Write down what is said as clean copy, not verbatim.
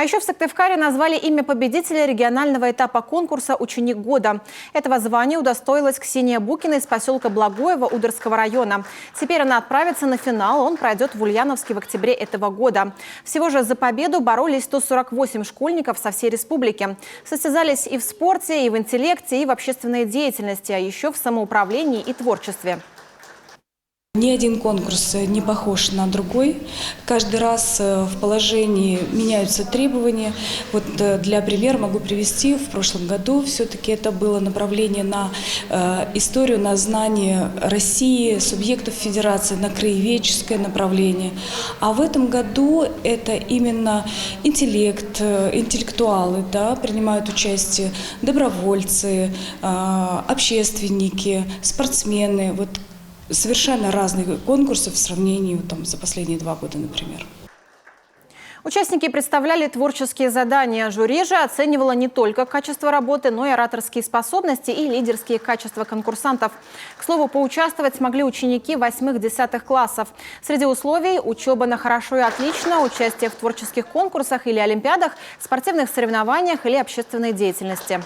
А еще в Сыктывкаре назвали имя победителя регионального этапа конкурса «Ученик года». Этого звания удостоилась Ксения Букина из поселка Благоево Удырского района. Теперь она отправится на финал, он пройдет в Ульяновске в октябре этого года. Всего же за победу боролись 148 школьников со всей республики. Состязались и в спорте, и в интеллекте, и в общественной деятельности, а еще в самоуправлении и творчестве. Ни один конкурс не похож на другой. Каждый раз в положении меняются требования. Вот для примера могу привести. В прошлом году все-таки это было направление на историю, на знание России, субъектов федерации, на краеведческое направление. А в этом году это именно интеллект, интеллектуалы, да, принимают участие, добровольцы, общественники, спортсмены. Вот совершенно разные конкурсы в сравнении за последние 2 года, например. Участники представляли творческие задания. Жюри же оценивало не только качество работы, но и ораторские способности и лидерские качества конкурсантов. К слову, поучаствовать смогли ученики 8-10 классов. Среди условий – учеба на хорошо и отлично, участие в творческих конкурсах или олимпиадах, спортивных соревнованиях или общественной деятельности.